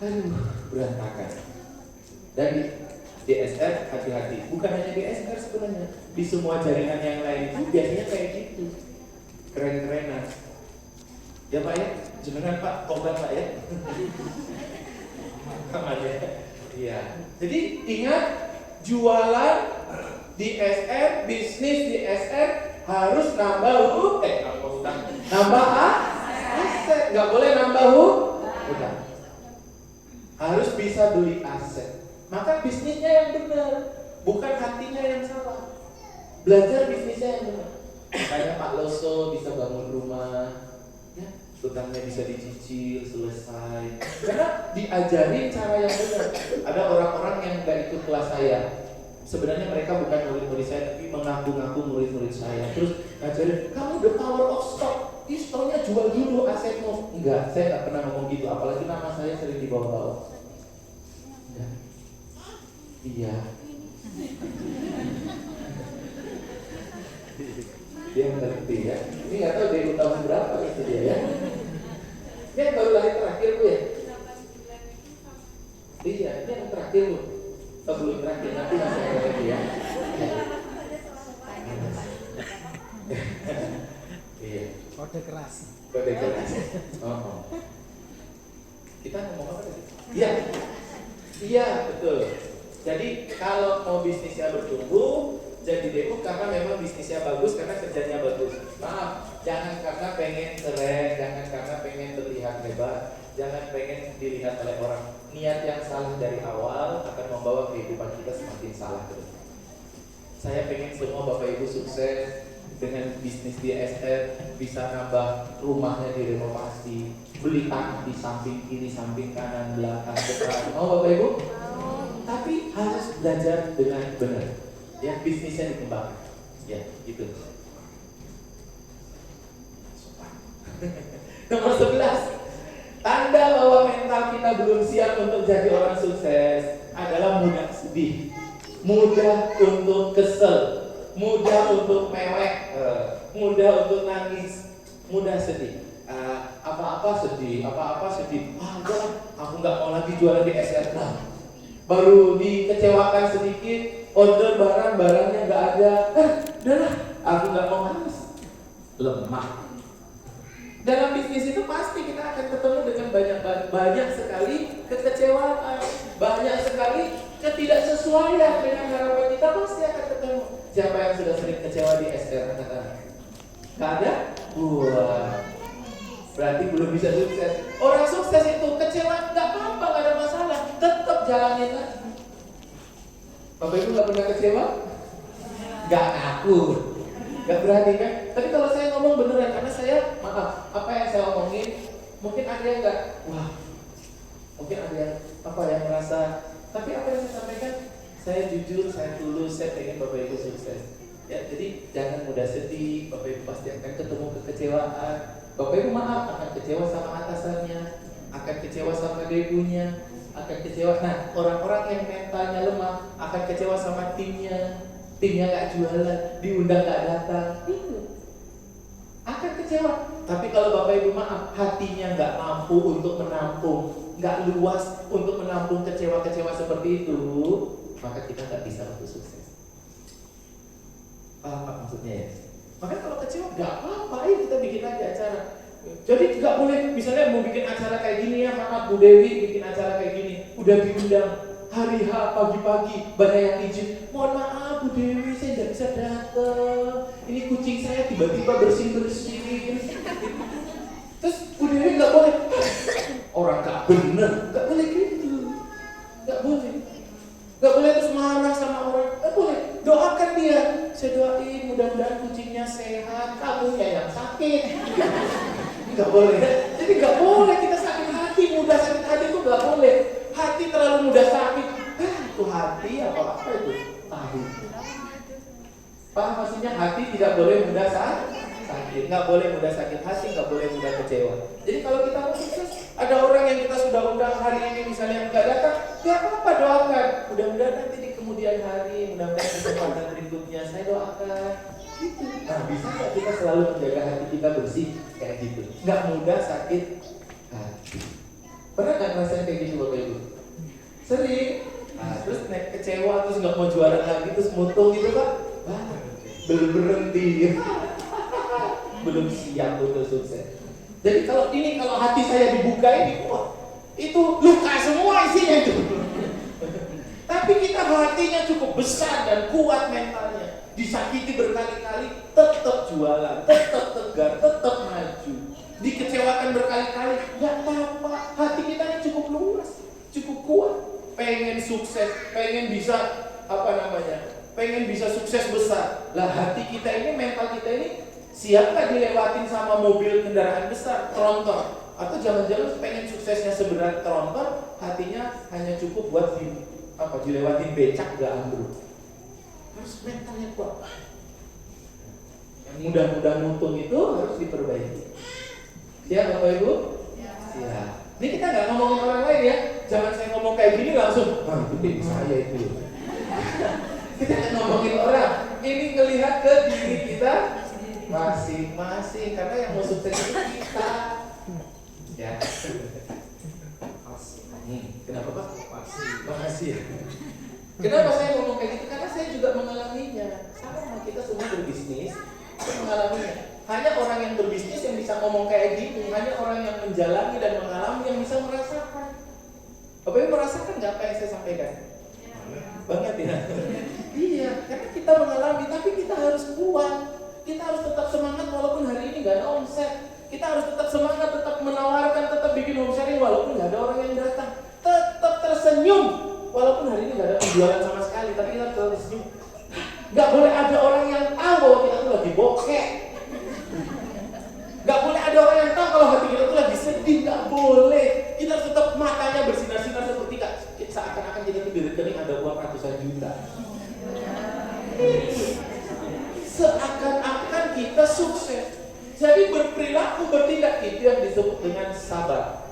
aduh, berantakan. Dan di DSR hati-hati, bukan hanya DSR sebenarnya, di semua jaringan yang lain itu biasanya kayak gitu, keren-kerenan. Ya Pak ya, jenengan Pak, obat Pak ya. Aman ya. Iya. Jadi ingat, jualan di SR, bisnis di SR harus nambah utang, nambah aset, nggak boleh nambah utang. Harus bisa beli aset. Maka bisnisnya yang benar, bukan hatinya yang salah. Belajar bisnisnya yang benar. Makanya Pak Loso bisa bangun rumah, ya, utangnya bisa dicicil selesai. Karena diajarin cara yang benar. Ada orang-orang yang nggak ikut kelas saya. Sebenarnya mereka bukan murid-murid saya, tapi mengaku-ngaku murid-murid saya. Terus ngajarin, kamu the power of stock. Istilahnya jual dulu asetmu. Enggak, saya nggak pernah ngomong gitu. Apalagi nama saya sering dibawa-bawa. Iya. Dia ngerti ya. Ini nggak tahu dari tahun berapa itu dia ya. Dia baru lahir terakhir Bu ya. Iya, ini yang terakhir Bu. Sebelum terakhir nanti masih ada lagi ya. Iya. Kode keras. Kode keras. Oh. Kita ngomong apa tadi? Iya. Iya, betul. Jadi kalau mau bisnisnya bertumbuh, jadi DU karena memang bisnisnya bagus, karena kerjanya bagus. Maaf, jangan karena pengen keren, jangan karena pengen terlihat hebat, jangan pengen dilihat oleh orang. Niat yang salah dari awal akan membawa kehidupan kita semakin salah terus. Saya pengen semua Bapak Ibu sukses dengan bisnis di SR, bisa nambah rumahnya direnovasi, beli tanah di samping kiri, samping kanan, belakang, depan. Mau Bapak Ibu? Tapi harus belajar dengan benar, ya, bisnisnya dikembangkan, ya, gitu. Nomor 11, tanda bahwa mental kita belum siap untuk jadi orang sukses adalah mudah sedih, mudah untuk kesel, mudah untuk mewek, mudah untuk nangis, mudah sedih. Apa-apa sedih, apa-apa sedih. Udah, aku nggak mau lagi jualan di SR. Baru dikecewakan sedikit, order barangnya nggak ada, udahlah, aku nggak mau harus lemah. Dalam bisnis itu pasti kita akan ketemu dengan banyak sekali kekecewaan, banyak sekali ketidaksesuaian dengan harapan kita, pasti akan ketemu. Siapa yang sudah sering kecewa di SR? Nggak ada? Wah, berarti belum bisa sukses. Orang sukses itu kecewa, nggak apa-apa, nggak ada masalah, tetap jalanin lagi. Bapak Ibu nggak pernah kecewa? Nggak ngaku, nggak berani kan? Tapi kalau saya ngomong beneran, karena saya, maaf, apa yang saya omongin, mungkin ada yang nggak, wah, mungkin ada yang merasa, tapi apa yang saya sampaikan, saya jujur, saya tulus, saya pengen Bapak Ibu sukses. Ya, jadi jangan mudah sedih. Bapak Ibu pasti akan ketemu kekecewaan. Bapak Ibu maaf, akan kecewa sama atasannya, akan kecewa sama debunya, akan kecewa. Nah, orang-orang yang mentalnya lemah akan kecewa sama timnya nggak jualan, diundang nggak datang, itu akan kecewa. Tapi kalau Bapak Ibu maaf, hatinya nggak mampu untuk menampung, nggak luas untuk menampung kecewa-kecewa seperti itu, maka kita nggak bisa untuk sukses. Apa maksudnya ya? Makanya kalau kecewa nggak apa-apa, ayo kita bikin aja acara. Jadi nggak boleh, misalnya mau bikin acara kayak gini ya, maaf Bu Dewi bikin acara kayak gini, udah diundang hari H pagi-pagi, banyak yang izin. Mohon maaf Bu Dewi, saya nggak bisa datang. Ini kucing saya tiba-tiba bersih-bersih. Terus Bu Dewi nggak boleh, orang nggak bener, nggak boleh gitu, nggak boleh. Gak boleh terus marah sama orang, gak boleh. Doakan dia, saya doain mudah-mudahan kucingnya sehat, kamunya yang sakit. Gak boleh. Jadi gak boleh kita sakit hati, mudah sakit hati itu gak boleh. Hati terlalu mudah sakit, itu hati apa itu? Tahu. Paham maksudnya? Hati tidak boleh mudah sakit, gak boleh mudah sakit hati, gak boleh mudah kecewa. Jadi kalau kita mau sukses, ada orang yang kita sudah undang hari ini misalnya nggak datang, gak apa-apa, doakan. Mudah-mudahan nanti di kemudian hari, mudah-mudahan di kesempatan berikutnya saya doakan. Gitu. Nah, bisa nggak kita selalu menjaga hati kita bersih kayak gitu? Nggak mudah sakit hati. Pernah nggak ngerasain kayak gitu Bapak Sering. Nah, terus kecewa, terus nggak mau juara lagi, terus mutung gitu Pak. Belum berhenti. Belum siap untuk sukses. Jadi kalau hati saya dibuka ini, wah, itu luka semua isinya itu. Tapi kita hatinya cukup besar dan kuat mentalnya. Disakiti berkali-kali, tetap jualan, tetap tegar, tetap maju. Dikecewakan berkali-kali, nggak apa-apa. Hati kita ini cukup luas, cukup kuat. Pengen sukses, pengen bisa pengen bisa sukses besar. Lah hati kita ini, mental kita ini siap nggak dilewatin sama mobil kendaraan besar, tronton? Atau jangan-jangan pengen suksesnya seberat tronton, hatinya hanya cukup buat dilewatin becak gak ambruk. Harus mentalnya kuat. Yang mudah-mudah mutung itu harus diperbaiki. Siap Bapak Ibu? Siap. Ini kita nggak ngomongin orang lain ya. Jangan saya ngomong kayak gini langsung, itu tim saya itu. Kita nggak ngomongin orang. Ini ngelihat ke diri kita masing-masing, karena yang mau sukses itu kita. Ya. Kenapa Pak? Makasih ya. Kenapa saya ngomong kayak gitu? Karena saya juga mengalaminya. Sama kita semua berbisnis, saya mengalaminya. Hanya orang yang berbisnis yang bisa ngomong kayak gini. Hanya orang yang menjalani dan mengalami yang bisa merasakan. Bapak Ibu merasakan nggak apa yang saya sampaikan? Banget ya. Iya, karena kita mengalami, tapi kita harus kuat. Kita harus tetap semangat walaupun hari ini nggak ada omset. Kita harus tetap semangat, tetap menawarkan, tetap bikin home sharing walaupun nggak ada orang yang datang. Tetap tersenyum walaupun hari ini nggak ada penjualan sama sekali, tapi kita tetap tersenyum. Nggak boleh ada orang yang tahu bahwa kita tuh lagi bokeh. Nggak boleh ada orang yang tahu kalau hati kita tuh lagi sedih. Nggak boleh. Kita harus tetap matanya bersinar-sinar seperti seakan-akan kita tuh di rekening ada uang ratusan juta. Seakan-akan kita sukses. Jadi berperilaku, bertindak itu yang disebut dengan sabar.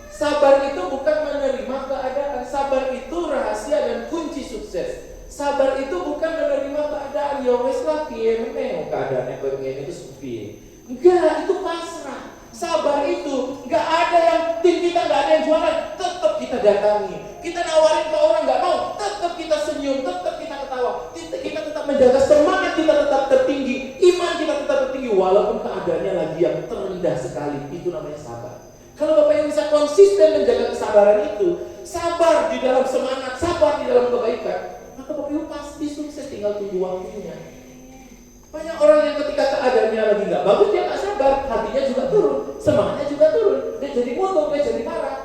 Sabar itu bukan menerima keadaan. Sabar itu rahasia dan kunci sukses. Sabar itu bukan menerima keadaan. Ya wes lah piye meneh keadaannya koyo ngene itu piye. Enggak, itu pasrah. Sabar itu enggak ada yang tim kita enggak ada yang jualan, tetap kita datangi. Kita nawarin ke orang enggak mau, tetap kita senyum, tetap kita ketawa. Kita tetap menjaga semangat kita tetap tertinggi, iman kita tetap tertinggi walaupun keadaannya lagi yang terendah sekali. Itu namanya sabar. Kalau Bapak yang bisa konsisten menjaga kesabaran itu, sabar di dalam semangat, sabar di dalam kebaikan, maka Bapak Ibu pasti sukses, tinggal tunggu waktunya. Banyak orang yang ketika keadaannya lagi nggak bagus, dia nggak sabar, hatinya juga turun, semangatnya juga turun, dia jadi mundur, dia jadi marah.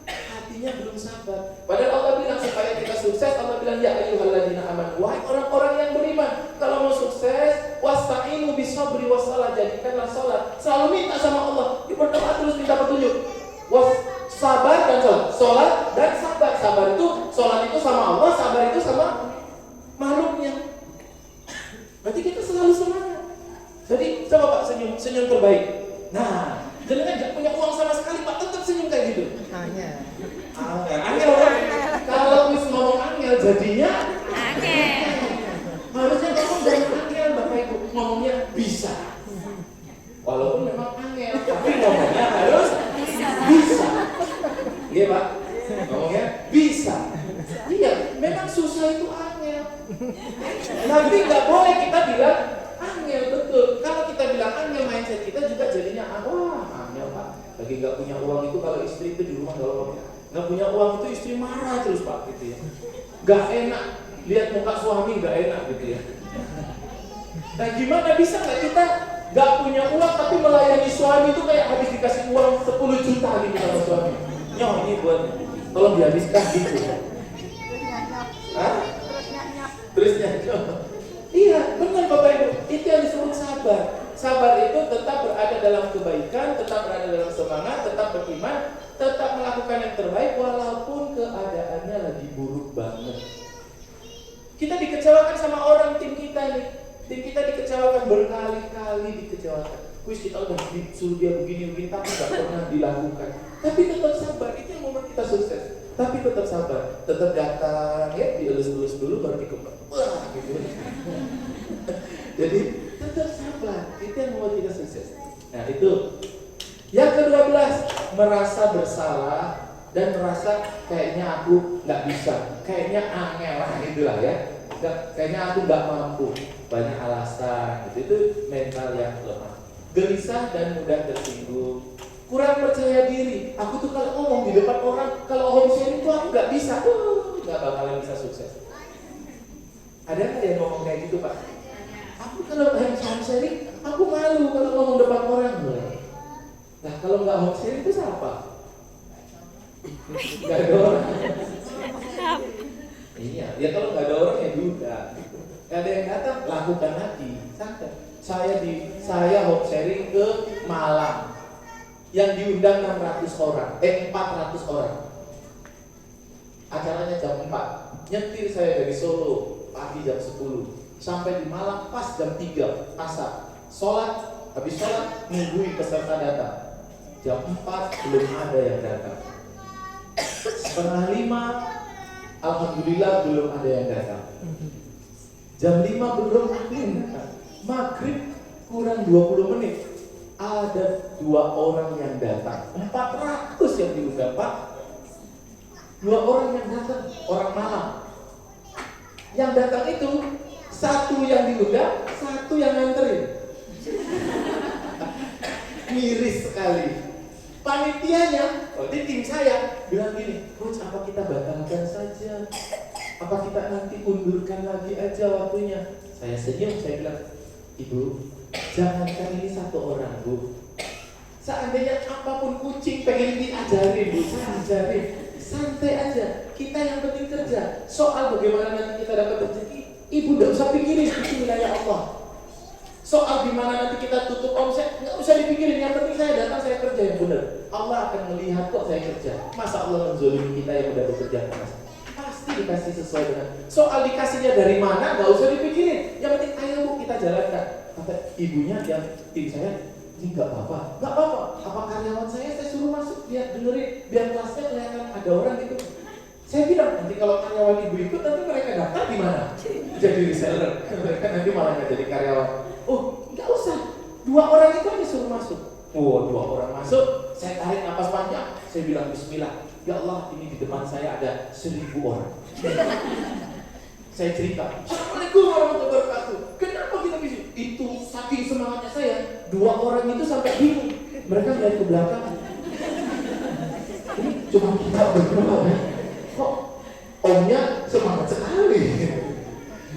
Hatinya belum sabar. Padahal Allah bilang supaya kita sukses, Allah bilang ya ayyuhalladzina amanu, wahai orang-orang yang beriman, kalau mau sukses, wasta'inu bisabri wassalah, jadikanlah sholat, selalu minta sama Allah, berdoa terus minta petunjuk. Sabar dan sholat dan sabar. Sabar itu, sholat itu sama Allah, sabar itu sama makhluknya. Berarti kita selalu semangat. Jadi coba Pak senyum terbaik. Nah, jangan nggak punya uang sama sekali Pak, tetap senyum kayak gitu. Angel kan? Kalau wis ngomong angel jadinya angel. Harusnya ngomong dari angel Bapak Ibu, ngomongnya bisa. Walaupun memang angel, tapi ngomongnya harus bisa. Iya Pak, ngomongnya bisa. Iya, memang susah itu angel. Tapi nggak boleh kita bilang angel, betul. Kalau kita bilang angel, mindset kita juga jadinya angel Pak. Lagi nggak punya uang itu, kalau istri itu di rumah kalau nggak punya uang itu istri marah terus Pak gitu ya. Nggak enak, lihat muka suami nggak enak gitu ya. Nah gimana bisa nggak kita nggak punya uang tapi melayani suami itu kayak habis dikasih uang 10 juta gitu sama suami. Nyoh ini buat tolong dihabiskan gitu. Terus nyanyi. Iya, benar Bapak Ibu. Itu yang disebut sabar. Sabar itu tetap berada dalam kebaikan, tetap berada dalam semangat, tetap beriman, tetap melakukan yang terbaik walaupun keadaannya lagi buruk banget. Kita dikecewakan sama orang tim kita nih. Tim kita dikecewakan berkali-kali dikecewakan. Wis kita udah disuruh dia begini-begini tapi gak pernah dilakukan. Tapi tetap sabar, itu yang membuat kita sukses. Tapi tetap sabar, tetap datang ya, dielus-elus dulu baru dikembang. Wah, gitu. Jadi tetap sabar, itu yang membuat kita sukses. Nah itu. Yang ke-12, merasa bersalah dan merasa kayaknya aku nggak bisa, kayaknya angel lah gitulah ya, kayaknya aku nggak mampu, banyak alasan gitu. Itu mental yang lemah, gelisah dan mudah tersinggung, kurang percaya diri. Aku tuh kalau ngomong di depan orang, kalau home sharing tuh aku nggak bisa, nggak bakalan bisa sukses. Ada nggak yang ngomong kayak gitu, Pak? Aku kalau home sharing, aku malu kalau ngomong depan orang. Nah kalau nggak home sharing itu siapa? Nggak ada orang. Iya, ya kalau nggak ada orang ya juga. Gak ada yang datang, lakukan lagi. Santai. Saya home sharing ke Malang, yang diundang 400 orang. Acaranya jam 4. Nyetir saya dari Solo pagi jam 10 sampai di Malang pas jam 3 asar. Habis sholat nungguin peserta datang. Jam 4 belum ada yang datang. 4:30 alhamdulillah belum ada yang datang. Jam 5 belum ada yang datang. Maghrib kurang 20 menit ada 2 orang yang datang. 400 yang diundang, Pak. 2 orang yang datang, orang Malang. Yang datang itu 1 yang diundang, 1 yang nganterin. Miris sekali. Panitianya, di tim saya bilang gini, Coach, apa kita batalkan saja? Apa kita nanti undurkan lagi aja waktunya? Saya senyum, saya bilang, Ibu, jangankan ini 1 orang, Bu. Seandainya apapun kucing pengen diajarin, Bu, saya ajarin. Santai aja, kita yang penting kerja. Soal bagaimana nanti kita dapat rezeki, Ibu gak usah pikirin, itu wilayah Allah. Soal gimana nanti kita tutup omset, nggak usah dipikirin. Yang penting saya datang, saya kerja yang benar. Allah akan melihat kok saya kerja. Masa Allah menzolimi kita yang udah bekerja keras? Pasti dikasih sesuai dengan. Soal dikasihnya dari mana, nggak usah dipikirin. Yang penting ayo Bu, kita jalankan. Kata ibunya yang tim saya, ini nggak apa-apa. Nggak apa-apa. Apa karyawan saya suruh masuk, biar dengerin, biar kelasnya kelihatan ada orang gitu. Saya bilang nanti kalau karyawan ibu ikut, nanti mereka daftar di mana? Jadi reseller. Mereka nanti malah nggak jadi karyawan. Oh, nggak usah. 2 orang itu aja suruh masuk. Oh, 2 orang masuk. Saya tarik napas panjang. Saya bilang Bismillah. Ya Allah, ini di depan saya ada 1000 orang. Saya cerita. Assalamualaikum warahmatullahi wabarakatuh. Kenapa kita bisik? Itu saking semangatnya saya. 2 orang itu sampai bingung. Mereka melihat ke belakang. Ini cuma kita berdua. Kok omnya semangat sekali?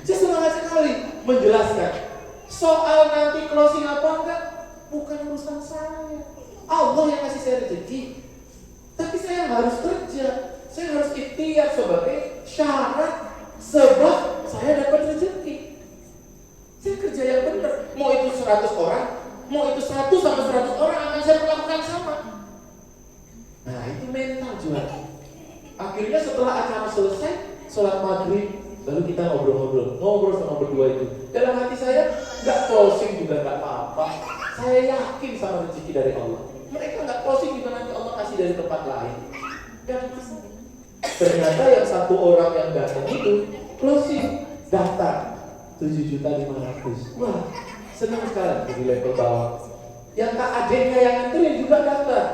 Saya semangat sekali menjelaskan. Soal nanti closing apa enggak, bukan urusan saya. Allah yang kasih saya rezeki. Tapi saya harus kerja. Saya harus ikhtiar sebagai syarat sebab saya dapat rezeki. Saya kerja yang benar. Mau itu 100 orang, mau itu 1 sama 100 orang akan saya perlakukan sama. Nah itu mental juara. Akhirnya setelah acara selesai, sholat maghrib, lalu kita ngobrol sama berdua itu. Dalam hati saya, nggak closing juga nggak apa-apa. Saya yakin sama rezeki dari Allah. Mereka nggak closing juga nanti Allah kasih dari tempat lain. Dan ternyata yang 1 orang yang datang itu closing, daftar 7.500.000. Wah, senang sekali di level bawah. Yang kak adiknya yang nganterin juga daftar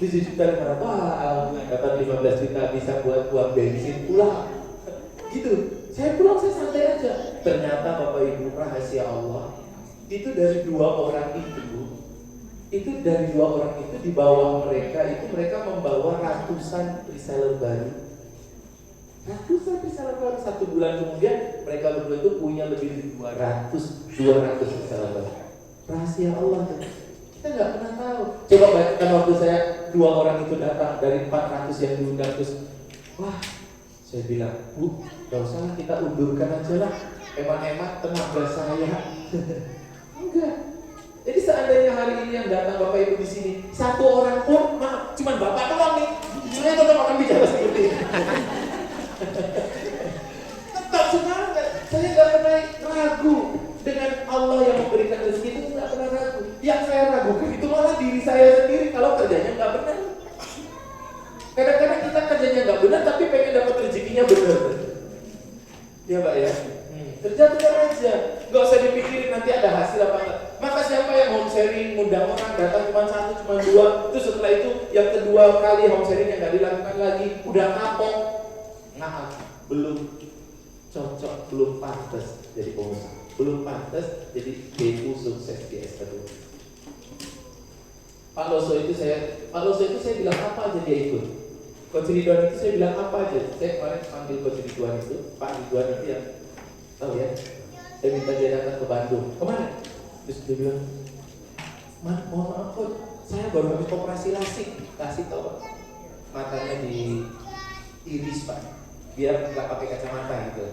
7.500.000. Wah, dapat 15 juta bisa buat uang bensin pulang. Gitu. Saya pulang, saya santai aja. Ternyata Bapak Ibu, rahasia Allah itu dari 2 orang itu dari 2 orang itu di bawah mereka itu mereka membawa ratusan reseller baru. Ratusan reseller baru. 1 bulan kemudian mereka berdua itu punya lebih dari 200 reseller baru. Rahasia Allah tuh. Kita nggak pernah tahu. Coba bayangkan waktu saya 2 orang itu datang dari 400 yang diundang terus, wah, saya bilang, Bu, gak usah kita undurkan aja lah, hemat-hemat tenaga saya. Enggak. Jadi seandainya hari ini yang datang Bapak Ibu di sini 1 orang pun, maaf, cuma Bapak doang nih, saya tetap akan bicara seperti ini. Tetap semangat. Saya nggak pernah ragu dengan Allah yang memberikan rezeki itu, nggak pernah ragu. Yang saya ragukan itu malah diri saya sendiri kalau kerjanya nggak benar. Kadang-kadang kita kerjanya nggak benar tapi pengen dapat rezekinya benar. Ya Pak ya. Kerja benar aja, nggak usah dipikirin nanti ada hasil apa enggak. Maka siapa yang home sharing, ngundang orang datang cuma 1, cuma 2. Terus setelah itu yang kedua kali home sharing yang nggak dilakukan lagi, udah kapok. Maaf, belum cocok, belum pantas jadi pengusaha, belum pantas jadi BU sukses di SPU. Pak Loso itu saya bilang apa aja dia ikut. Coach Ridwan itu saya bilang apa aja. Saya kemarin panggil Coach Ridwan itu, Pak Ridwan itu yang tahu ya. Saya minta dia datang ke Bandung. Kemana? Terus dia bilang, mohon maaf Coach, saya baru habis operasi lasik. Lasik tau Pak? Matanya di iris Pak, biar nggak pakai kacamata gitu.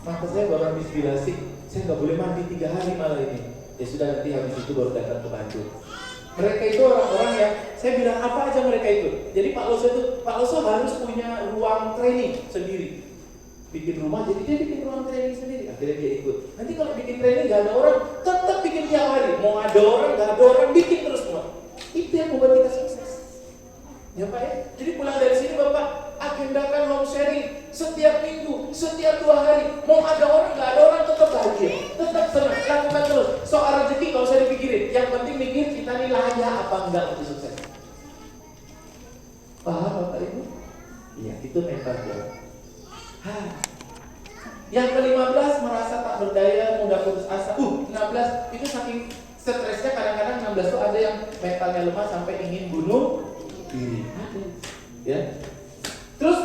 Mata saya baru habis dilasik, saya nggak boleh mandi 3 hari malah ini. Ya sudah, nanti habis itu baru datang ke Bandung. Mereka itu orang-orang yang saya bilang apa aja mereka itu. Jadi Pak Loso harus punya ruang training sendiri. Bikin rumah, jadi dia bikin ruang training sendiri. Akhirnya dia ikut. Nanti kalau bikin training nggak ada orang, tetap bikin tiap hari. Mau ada orang, nggak ada orang, bikin terus semua. Itu yang membuat kita sukses. Ya Pak ya. Jadi pulang dari sini Bapak agendakan home sharing setiap minggu, setiap 2 hari. Mau ada orang, nggak ada orang, tetap bahagia, tetap senang, lakukan terus. Soal rezeki nggak usah dipikirin. Yang penting mikir kita ini layak apa enggak untuk sukses. Paham Bapak Ibu? Iya, itu mental kuat. Yang ke-15 merasa tak berdaya, mudah putus asa. 16 itu saking stresnya kadang-kadang 16 itu ada yang mentalnya lemah sampai ingin bunuh diri. Ya. Terus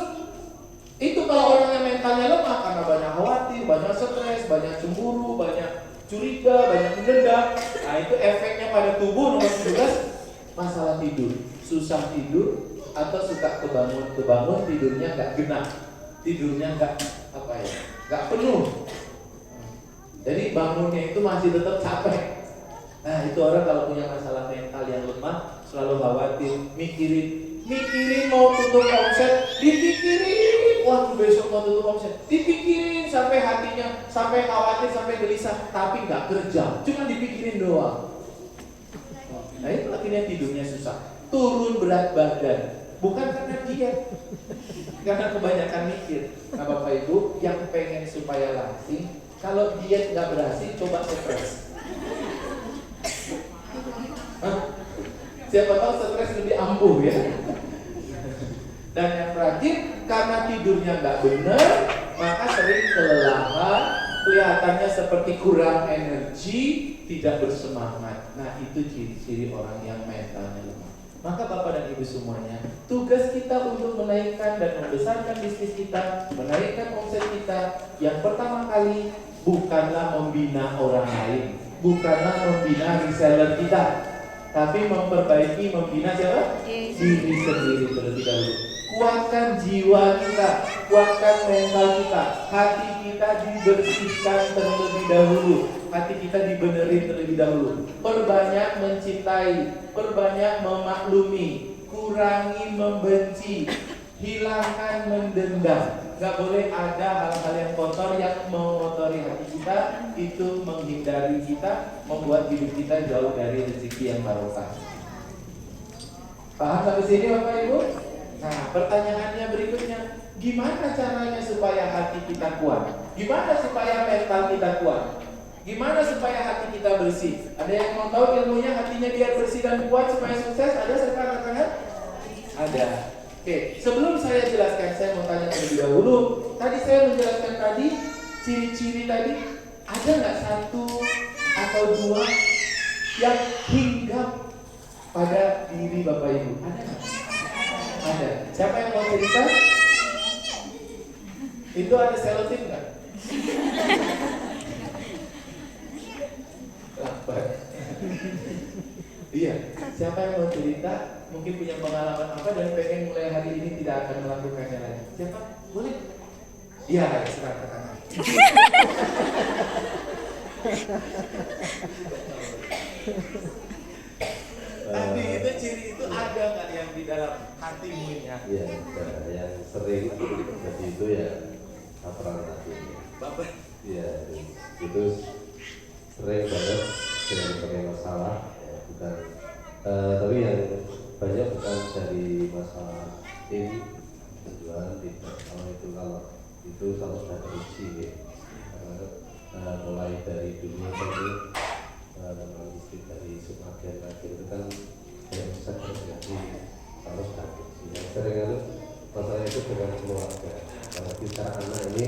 itu kalau orang yang mentalnya lemah karena banyak khawatir, banyak stres, banyak cemburu, banyak curiga, banyak mendendam. Nah itu efeknya pada tubuh. Nomor 17 masalah tidur, susah tidur atau suka kebangun tidurnya nggak genap, tidurnya nggak penuh. Jadi bangunnya itu masih tetap capek. Nah itu orang kalau punya masalah mental yang lemah, selalu khawatir, mikirin mau tutup omset, dipikirin, waduh besok mau tutup omset, dipikirin sampai hatinya, sampai khawatir, sampai gelisah, tapi nggak kerja, cuma dipikirin doang. Nah itu akhirnya tidurnya susah, turun berat badan, bukan karena diet, karena kebanyakan mikir. Nah Bapak Ibu yang pengen supaya langsing, kalau diet nggak berhasil, coba stres. Siapa tahu stres lebih ampuh ya. Dan yang terakhir, karena tidurnya nggak benar, maka sering kelelahan, kelihatannya seperti kurang energi, tidak bersemangat. Nah itu ciri-ciri orang yang mentalnya lemah. Maka Bapak dan Ibu semuanya, tugas kita untuk menaikkan dan membesarkan bisnis kita, menaikkan omset kita, yang pertama kali bukanlah membina orang lain, bukanlah membina reseller kita, tapi memperbaiki, membina siapa? Diri sendiri terlebih dahulu. Kuatkan jiwa kita, kuatkan mental kita, hati kita dibersihkan terlebih dahulu, hati kita dibenerin terlebih dahulu. Perbanyak mencintai, perbanyak memaklumi, kurangi membenci, hilangkan mendendam. Gak boleh ada hal-hal yang kotor yang mengotori hati kita, itu menghindari kita, membuat hidup kita jauh dari rezeki yang barokah. Paham sampai sini Bapak Ibu? Nah pertanyaannya berikutnya, gimana caranya supaya hati kita kuat? Gimana supaya mental kita kuat? Gimana supaya hati kita bersih? Ada yang mau tahu ilmunya hatinya biar bersih dan kuat supaya sukses? Ada sekarang tangan? Ada. Oke, sebelum saya jelaskan, saya mau tanya terlebih dahulu. Tadi saya menjelaskan tadi, ciri-ciri tadi, ada nggak 1 atau 2 yang hinggap pada diri Bapak Ibu? Ada nggak? Ada. Siapa yang mau cerita? Itu ada selotip nggak? Lapar. Iya. Siapa yang mau cerita? Mungkin punya pengalaman apa dan pengen mulai hari ini tidak akan melakukannya lagi. Siapa? Boleh? Iya, serang ke kanan. Tadi itu ciri itu ada nggak yang di dalam hatimu ya? Iya, yang sering terjadi itu ya laporan hati. Bapak? Iya, itu sering banget dengan berbagai masalah, ya, bukan. Tapi yang banyak bukan dari masalah tim penjualan tidak. Kalau sudah teruji, ya. Mulai dari dulu itu istri dari subagen lagi itu kan yang bisa terjadi harus bagus. Yang sering kan masalah itu dengan keluarga. Kalau kita anak ini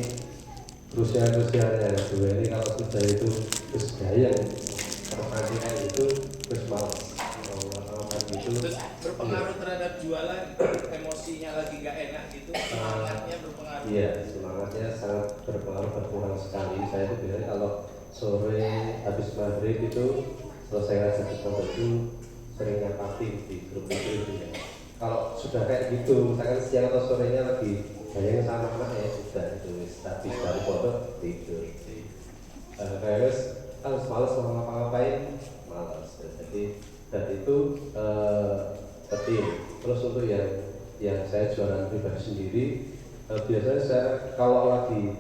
usia-usianya dua ini kalau sudah itu terus gaya pertandingan itu terus malas gitu. Terus berpengaruh terhadap jualan, emosinya lagi gak enak gitu, semangatnya berpengaruh. Iya, semangatnya sangat berkurang sekali. Saya itu biasanya kalau sore habis maghrib itu selesai ngajar itu sering nyapati di grup itu ya. Kalau sudah kayak gitu, misalkan siang atau sorenya lagi bayangin sama anak ya sudah itu habis dari pondok tidur. Kayak harus malas mau ngapa-ngapain, malas. Jadi dan itu penting. Terus untuk yang saya jualan pribadi sendiri, biasanya saya kalau lagi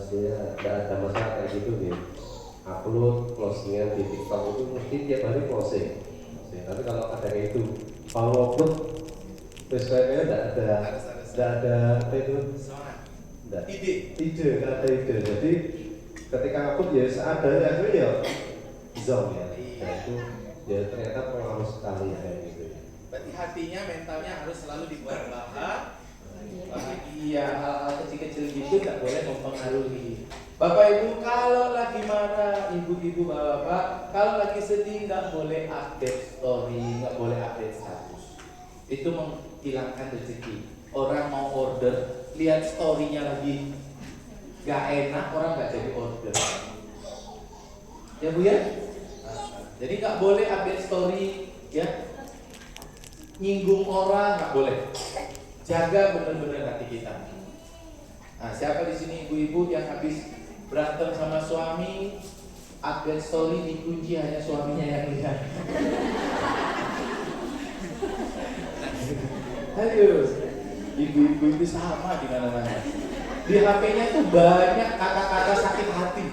saya tidak ada masalah kayak gitu nih, upload closingan di TikTok itu mesti tiap hari closing. Tapi kalau ada kayak itu, kalau upload terus kayaknya tidak ada apa itu, ide, nggak ada ide. Jadi ketika upload ya seadanya itu ya zong ya. Dan itu ya ternyata pengaruh sekali kayak gitu ya. Berarti hatinya, mentalnya harus selalu dibuat bahagia. Hal-hal kecil-kecil gitu nggak boleh mempengaruhi. Bapak Ibu kalau lagi marah, ibu-ibu bapak kalau lagi sedih nggak boleh update story, nggak boleh update status. Itu menghilangkan rezeki. Orang mau order, lihat storynya lagi nggak enak, orang nggak jadi order. Ya Bu ya? Jadi nggak boleh update story, ya. Nyinggung orang nggak boleh. Jaga benar-benar hati kita. Nah, siapa di sini ibu-ibu yang habis berantem sama suami, update story dikunci hanya suaminya yang lihat. Aduh, ibu-ibu itu sama di mana-mana. Di HP-nya tuh banyak kata-kata sakit hati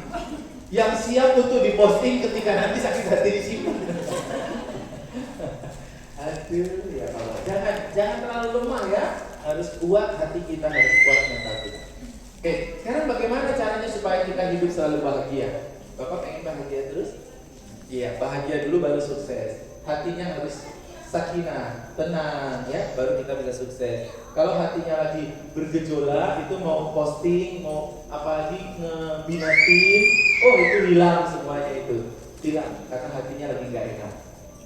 yang siap untuk diposting ketika nanti sakit hati disimpan. Aduh, ya Allah. Jangan terlalu lemah ya. Harus kuat hati kita, harus kuat mental kita. Oke, sekarang bagaimana caranya supaya kita hidup selalu bahagia? Bapak pengen bahagia terus? Iya, bahagia dulu baru sukses. Hatinya harus sakinah, tenang ya, baru kita bisa sukses. Kalau hatinya lagi bergejolak, itu mau posting, mau apalagi ngebina tim, oh itu hilang semuanya itu. Hilang, karena hatinya lagi nggak enak.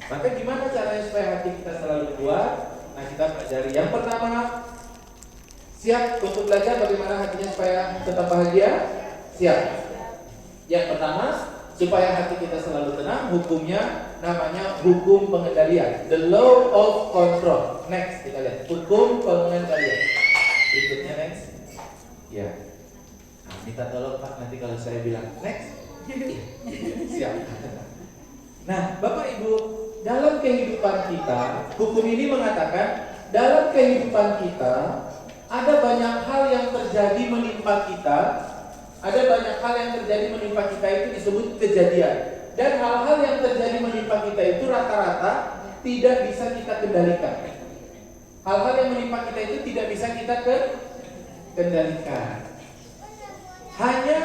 Maka gimana caranya supaya hati kita selalu kuat? Nah, kita pelajari. Yang pertama, siap untuk belajar bagaimana hatinya supaya tetap bahagia? Siap. Yang pertama, supaya hati kita selalu tenang, hukumnya namanya hukum pengendalian, the law of control. Next, kita lihat hukum pengendalian. Berikutnya next. Ya. Nah, minta tolong Pak, nanti kalau saya bilang next, siap. Nah, Bapak Ibu, dalam kehidupan kita, hukum ini mengatakan dalam kehidupan kita ada banyak hal yang terjadi menimpa kita. Ada banyak hal yang terjadi menimpa kita itu disebut kejadian. Dan hal-hal yang terjadi menimpa kita itu rata-rata tidak bisa kita kendalikan. Hal-hal yang menimpa kita itu tidak bisa kita kendalikan. Hanya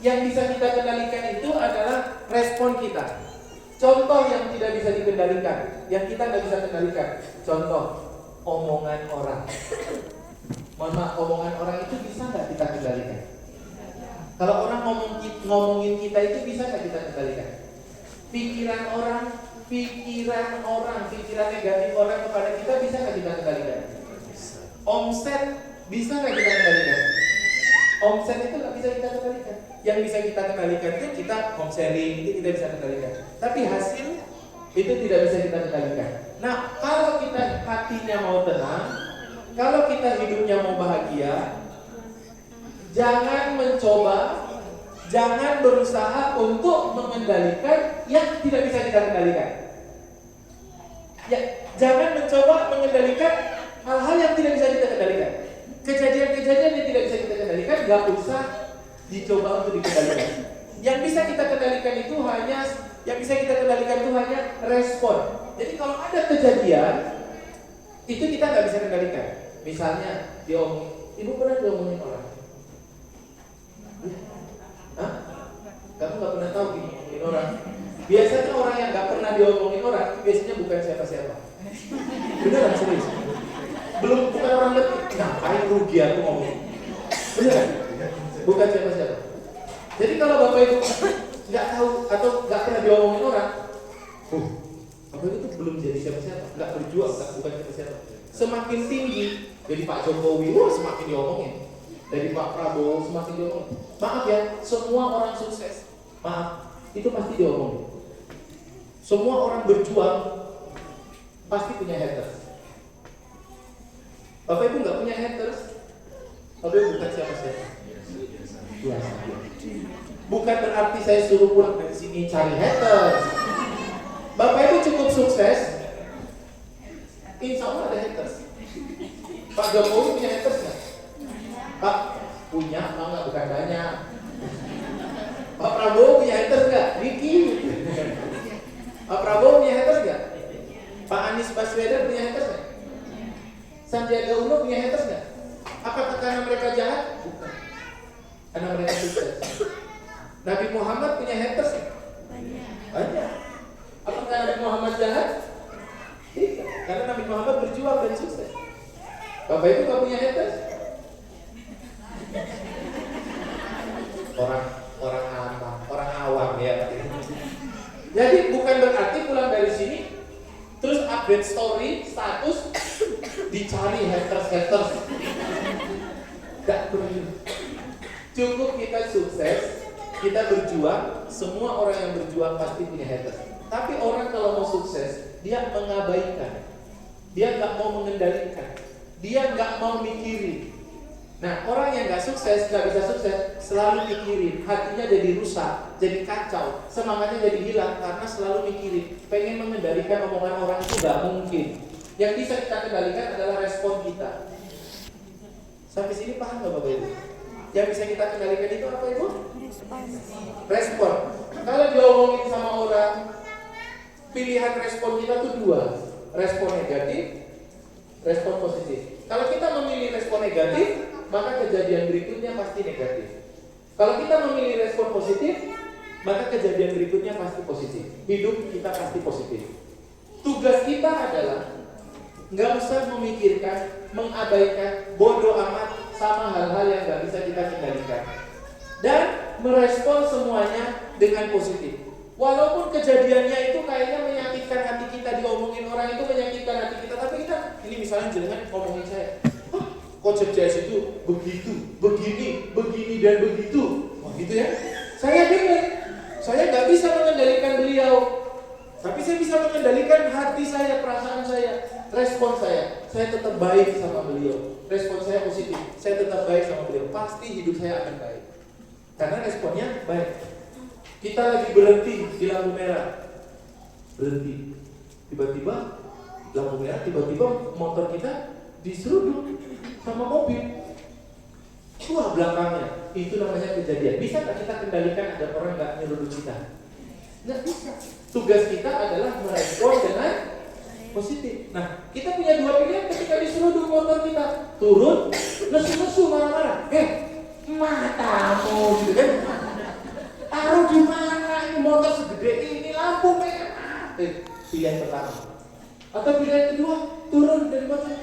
yang bisa kita kendalikan itu adalah respon kita. Contoh yang tidak bisa dikendalikan, yang kita nggak bisa kendalikan. Contoh, omongan orang. Mohon maaf, omongan orang itu bisa nggak kita kendalikan? Kalau orang ngomongin kita itu bisa nggak kita kendalikan? Pikiran negatif orang kepada kita bisa nggak kita kendalikan? Omset bisa nggak kita kendalikan? Omset itu nggak bisa kita kendalikan. Yang bisa kita kendalikan itu kita home sharing, itu kita bisa kendalikan. Tapi hasil itu tidak bisa kita kendalikan. Nah, kalau kita hatinya mau tenang, kalau kita hidupnya mau bahagia, jangan berusaha untuk mengendalikan yang tidak bisa kita kendalikan. Ya, jangan mencoba mengendalikan hal-hal yang tidak bisa kita kendalikan. Kejadian-kejadian yang tidak bisa kita kendalikan, gak usah dicoba untuk dikendalikan. Yang bisa kita kendalikan itu hanya respon. Jadi kalau ada kejadian, itu kita nggak bisa kendalikan. Misalnya ibu pernah diomongin orang? Hah? Kamu nggak pernah tahu diomongin orang? Biasanya orang yang nggak pernah diomongin orang, biasanya bukan siapa-siapa. Beneran serius. Bukan orang lebih. Ngapain rugi aku ngomong? Beneran. Bukan siapa-siapa. Jadi kalau Bapak Ibu nggak tahu atau nggak pernah diomongin orang, Bapak Ibu tuh belum jadi siapa-siapa, nggak berjuang, bukan siapa-siapa. Semakin tinggi, jadi Pak Jokowi, semakin diomongin. Dari Pak Prabowo semakin diomongin. Maaf ya, semua orang sukses, maaf, itu pasti diomongin. Semua orang berjuang pasti punya haters. Bapak Ibu nggak punya haters, Bapak Ibu bukan siapa-siapa. Biasa. Bukan berarti saya suruh pulang dari sini cari haters. Bapak Ibu cukup sukses, insya Allah ada haters. Pak Jokowi punya haters nggak? Pak punya, nggak bukan banyak. Pak Prabowo punya haters nggak? Dikit. Pak Prabowo punya haters nggak? Pak Anies Baswedan punya haters nggak? Sandiaga Uno punya haters nggak? Apakah karena mereka jahat? Bukan. Karena mereka sukses. Nabi Muhammad punya haters nggak? Banyak. Apakah Nabi Muhammad jahat? Tidak. Karena Nabi Muhammad berjuang dan sukses. Bapak Ibu nggak punya haters? Orang awam ya. Jadi bukan berarti pulang dari sini terus update story, status, dicari haters. Gak perlu. Cukup kita sukses, kita berjuang. Semua orang yang berjuang pasti punya haters. Tapi orang kalau mau sukses, dia mengabaikan, dia nggak mau mengendalikan, dia nggak mau mikirin. Nah, orang yang nggak sukses, nggak bisa sukses, selalu mikirin, hatinya jadi rusak, jadi kacau, semangatnya jadi hilang karena selalu mikirin. Pengen mengendalikan omongan orang itu nggak mungkin. Yang bisa kita kendalikan adalah respon kita. Sampai sini paham nggak Bapak Ibu? Yang bisa kita kendalikan itu apa Ibu? Respon. Kalau diomongin sama orang, pilihan respon kita tuh dua, respon negatif, respon positif. Kalau kita memilih respon negatif, maka kejadian berikutnya pasti negatif. Kalau kita memilih respon positif, maka kejadian berikutnya pasti positif. Hidup kita pasti positif. Tugas kita adalah nggak usah memikirkan, mengabaikan, bodoh amat sama hal-hal yang nggak bisa kita kendalikan, dan merespon semuanya dengan positif. Walaupun kejadiannya itu kayaknya menyakitkan hati kita, diomongin orang itu menyakitkan hati kita, tapi kita, ini misalnya jangan ngomongin saya, konsep CS itu begitu, begini dan begitu. Wah gitu ya. Saya dengar, saya nggak bisa mengendalikan beliau, tapi saya bisa mengendalikan hati saya, perasaan saya, respon saya. Saya tetap baik sama beliau. Respon saya positif, saya tetap baik sama beliau. Pasti hidup saya akan baik, karena responnya baik. Kita lagi berhenti di lampu merah, berhenti. Tiba-tiba lampu merah, tiba-tiba motor kita diseruduk sama mobil. Wah belakangnya, itu namanya kejadian. Bisa nggak kita kendalikan agar orang nggak nyeruduk kita? Nggak bisa. Tugas kita adalah merespon dengan positif. Nah, kita punya dua pilihan ketika diseruduk motor kita. Turun, nesu-nesu, marah-marah. Matamu, gitu kan? Taruh di mana? Ini motor segede ini, lampu merah. Pilihan pertama. Atau pilihan kedua, turun dari motor.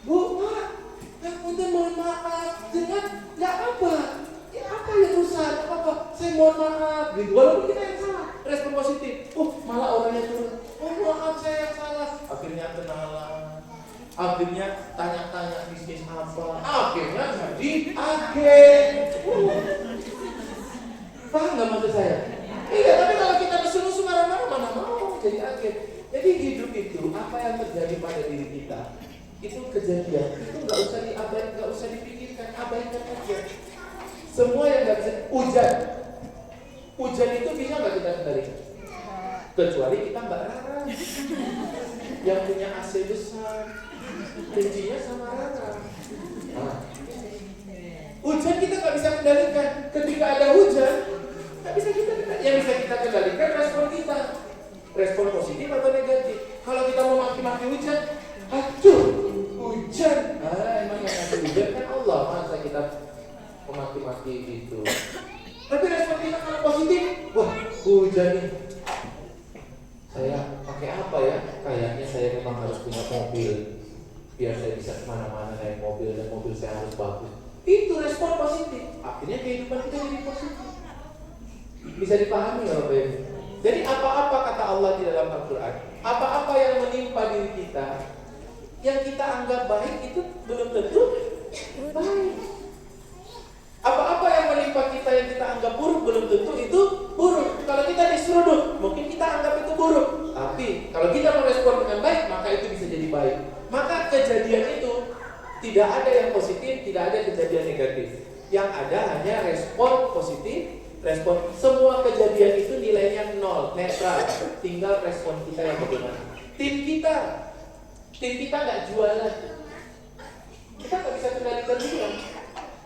Bu, Pak, punten mohon maaf, jangan, nggak apa, ya apa yang rusak, apa, saya mohon maaf, gitu. Walaupun kita yang salah, respon positif. Malah orangnya turun. Maaf saya yang salah. Akhirnya kenalan, akhirnya tanya-tanya bisnis apa, akhirnya jadi agen. Paham nggak maksud saya? Iya, tapi kalau kita nesu-nesu marah-marah, mana mau jadi agen. Jadi hidup itu apa yang terjadi pada diri kita, itu kejadian, itu nggak usah diabaikan, nggak usah dipikirkan, abaikan aja. Semua yang nggak bisa, hujan itu bisa nggak kita kendalikan? Kecuali kita Mbak Rara yang punya AC besar, kuncinya sama Rara. Hujan kita nggak bisa kendalikan. Ketika ada hujan, nggak bisa kita kendalikan. Yang bisa kita kendalikan respon kita, respon positif atau negatif. Kalau kita mau maki-maki hujan, aduh, hujan. Emang yang ngasih hujan kan Allah, masa kita memaki-maki gitu. Tapi respon kita kalau positif, wah hujan nih, saya harus bagus. Itu respon positif. Akhirnya kehidupan kita jadi positif. Bisa dipahami ya Bapak Ibu? Jadi apa-apa kata Allah di dalam Al-Quran, apa-apa yang menimpa diri kita, yang kita anggap baik itu belum tentu baik. Apa-apa yang menimpa kita yang kita anggap buruk belum tentu itu buruk. Kalau kita diseruduk, mungkin kita anggap itu buruk. Tapi kalau kita merespon dengan baik, maka itu bisa jadi baik. Maka kejadian itu tidak ada yang positif, tidak ada kejadian negatif. Yang ada hanya respon positif, respon. Semua kejadian itu nilainya 0, netral. Tinggal respon kita yang bagaimana. Tim kita nggak jualan. Kita nggak bisa kendalikan dia.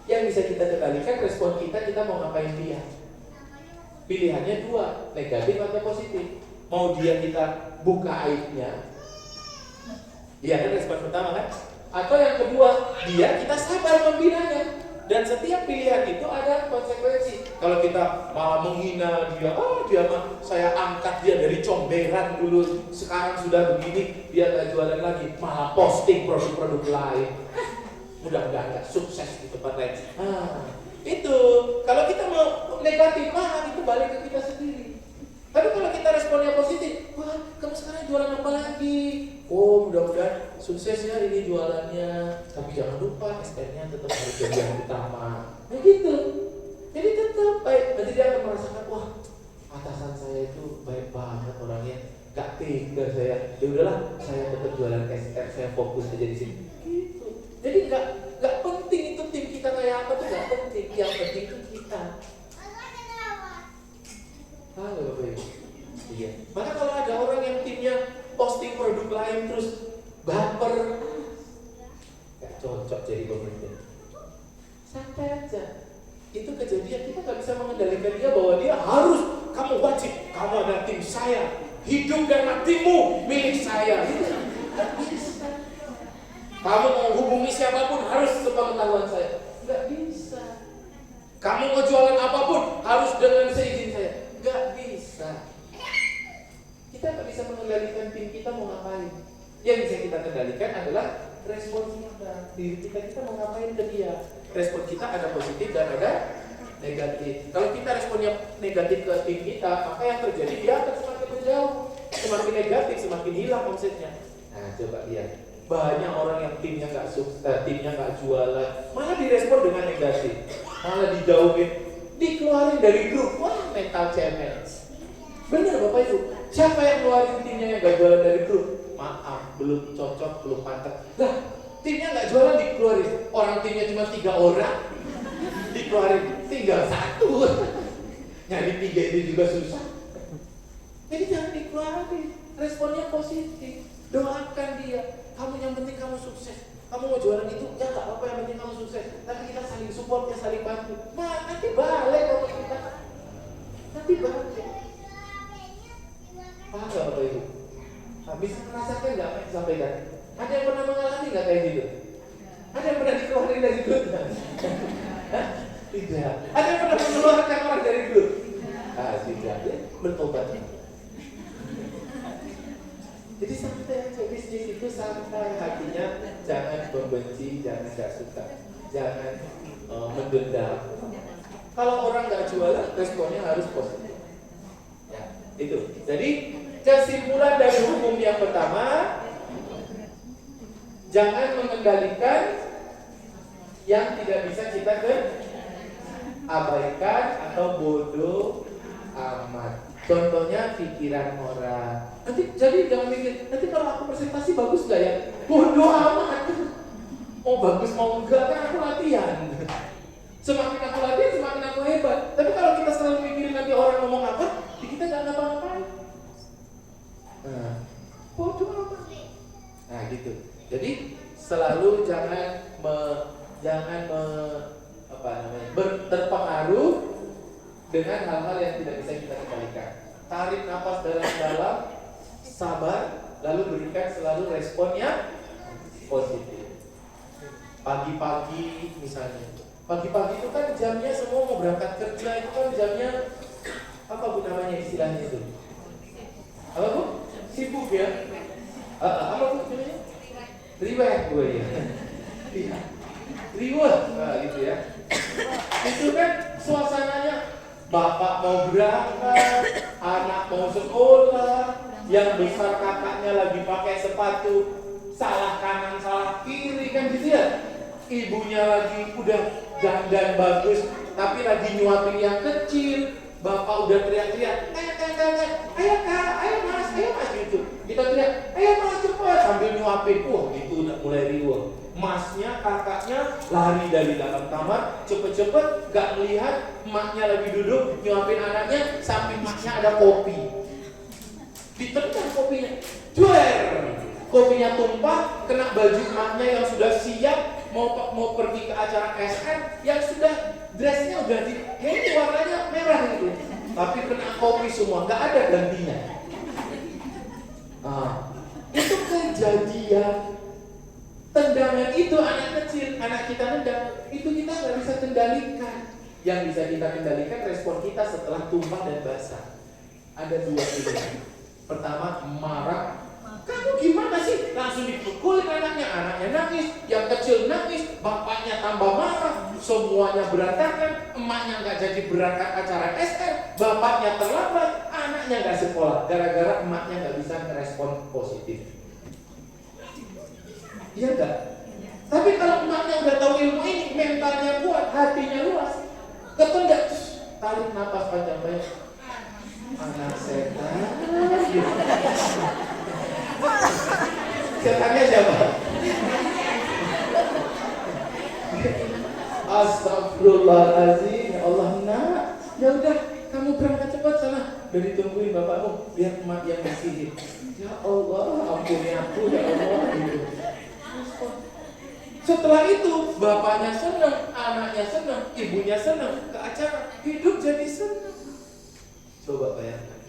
Yang bisa kita kendalikan respon kita mau ngapain dia. Pilihannya dua, negatif atau positif. Mau dia kita buka aibnya, iya kan respon pertama kan? Atau yang kedua, dia kita sabar membinanya. Dan setiap pilihan itu ada konsekuensi. Kalau kita malah menghina dia, dia mah saya angkat dia dari comberan dulu, sekarang sudah begini, dia gak jualan lagi, malah posting produk-produk lain. Mudah-mudahan gak sukses di tempat lain. Itu kalau kita mau negatif, itu balik ke kita sendiri. Tapi kalau kita responnya positif, wah kamu sekarang jualan apa lagi? Oh mudah-mudahan sukses ya ini jualannya. Tapi jangan lupa SN-nya tetap harus jadi yang utama. Nah gitu. Jadi tetap baik. Nanti dia akan merasakan, wah atasan saya itu baik banget orangnya. Gak tega saya. Ya udahlah, saya tetap jualan SN, saya fokus aja di sini. Gitu. Jadi gak penting itu tim kita kayak apa tuh gak penting. Yang penting itu kita. Halo Bapak Ibu. Iya. Maka kalau ada orang yang timnya posting produk lain terus baper, gak cocok jadi pemimpin. Santai aja. Itu kejadian, kita gak bisa mengendalikan dia bahwa dia harus, kamu wajib, kamu adalah tim saya, hidup dan matimu milik saya. Itu gak bisa. Kamu mau hubungi siapapun harus sepengetahuan saya. Gak bisa. Kamu mau jualan apapun harus dengan seizin saya. Gak bisa. Kita gak bisa mengendalikan tim kita mau ngapain. Yang bisa kita kendalikan adalah respon kita. Diri kita mau ngapain ke dia. Respon kita ada positif dan ada negatif. Kalau kita responnya negatif ke tim kita, maka yang terjadi dia akan semakin menjauh. Semakin negatif, semakin hilang omsetnya. Nah coba lihat, banyak orang yang timnya gak sukses, timnya gak jualan, malah direspon dengan negatif, malah dijauhin, dikeluarin dari grup. Wah mental challenge. Bener Bapak Ibu. Siapa yang keluarin timnya yang gak jualan dari grup? Maaf, belum cocok, belum pantas. Lah, timnya gak jualan dikeluarin. Orang timnya cuma 3 orang, dikeluarin tinggal 1. Nyari 3 itu juga susah. Jadi jangan dikeluarin. Responnya positif. Doakan dia. Kamu yang penting kamu sukses. Kamu mau jualan itu, ya gak apa-apa, yang penting kamu sukses. Tapi kita saling support, kita saling bantu. Nanti balik kalau kita. Nanti balik. Paham gak Bapak Ibu? Bisa merasakan gak apa yang disampaikan? Ada yang pernah mengalami gak kayak gitu? Ada yang pernah dikeluarin dari grup? Tidak. Ada yang pernah mengeluarkan orang dari grup? Tidak. Bertobat. Jadi santai aja, bisnis itu santai. Hatinya jangan membenci, jangan gak suka, jangan mendendam. Kalau orang gak jualan, responnya harus positif. Ya, itu. Jadi kesimpulan dari hukum yang pertama, jangan mengendalikan yang tidak bisa kita abaikan atau bodoh amat. Contohnya pikiran orang. Nanti jadi jangan mikir, nanti kalau aku presentasi bagus gak ya? Bodoh amat. Mau bagus mau enggak kan aku latihan. Semakin aku latihan semakin aku hebat. Tapi kalau kita selalu mikirin nanti orang ngomong apa, kita gak ngapa-ngapain. Bodoh amat. Nah gitu. Jadi selalu terpengaruh dengan hal-hal yang tidak bisa kita kendalikan. Tarik nafas dalam-dalam, sabar, lalu berikan selalu responnya positif. Pagi-pagi misalnya, pagi-pagi itu kan jamnya semua mau berangkat kerja, itu kan jamnya apa bu namanya istilahnya itu? Apa bu? Sibuk ya? Apa bu namanya? Riwayat gue ya. Iya. Reward, nah, gitu ya. Itu kan suasananya bapak mau berangkat, anak mau sekolah, yang besar kakaknya lagi pakai sepatu salah kanan salah kiri kan gitu ya. Ibunya lagi udah dandan bagus tapi lagi nyuapin yang kecil. Bapak udah teriak-teriak, ayo kak, ayo mas gitu. Kita teriak, ayo mas cepat sambil nyuapin. Wah itu udah mulai riuh. Masnya, kakaknya lari dari dalam kamar, cepet-cepet gak melihat emaknya lagi duduk nyuapin anaknya, samping emaknya ada kopi. Ditendang kopinya, juer, kopinya tumpah, kena baju emaknya yang sudah siap mau pergi ke acara SM, yang sudah dressnya udah ini warnanya merah gitu, tapi kena kopi semua, nggak ada gantinya. Itu kejadian. Tendangan itu anak kecil, anak kita nendang, itu kita nggak bisa kendalikan. Yang bisa kita kendalikan respon kita setelah tumpah dan basah. Ada dua pilihan. Pertama, marah. Kamu gimana sih? Langsung dipukulin anaknya nangis, yang kecil nangis, bapaknya tambah marah, semuanya berantakan, emaknya nggak jadi berangkat acara SM, bapaknya terlambat, anaknya nggak sekolah, gara-gara emaknya nggak bisa merespon positif. Iya enggak? Tapi kalau emaknya udah tahu ilmu ini, mentalnya kuat, hatinya luas, ketendak, tarik napas panjang-panjang. Anak setan. Setannya siapa? Astagfirullahaladzim. Ya Allah, nak. Ya udah, kamu berangkat cepat sana. Udah ditungguin bapakmu, biar emak yang ngasihin. Ya Allah, ampuni aku ya Allah. Setelah itu, bapaknya senang, anaknya senang, ibunya senang, ke acara, hidup jadi senang. Coba bayangkan,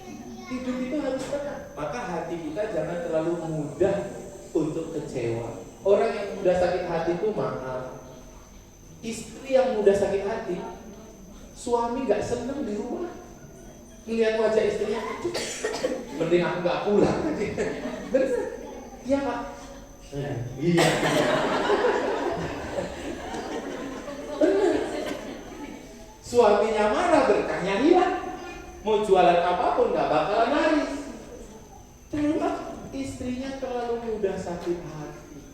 hidup itu harus tenang. Maka hati kita jangan terlalu mudah untuk kecewa. Orang yang mudah sakit hati itu maaf. Istri yang mudah sakit hati, suami gak senang di rumah. Melihat wajah istrinya, mending aku gak pulang. Bener? Iya Pak? Iya. Bener. Suaminya marah, berkahnya hilang. Mau jualan apapun gak bakalan laris. Terus istrinya terlalu mudah sakit hati.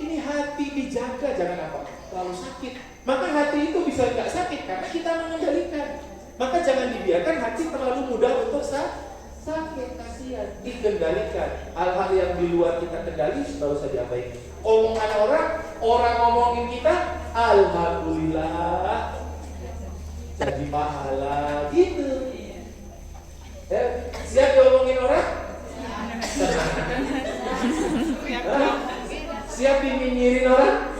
Ini hati dijaga, jangan apa terlalu sakit. Maka hati itu bisa gak sakit karena kita mengendalikan. Maka jangan dibiarkan hati terlalu mudah untuk sakit, kasihan. Dikendalikan. Hal-hal yang di luar kita kendali tidak usah diabaikan. Omongan orang ngomongin kita, alhamdulillah jadi pahala gitu. Ya, siap diomongin orang? Siap diminyirin orang?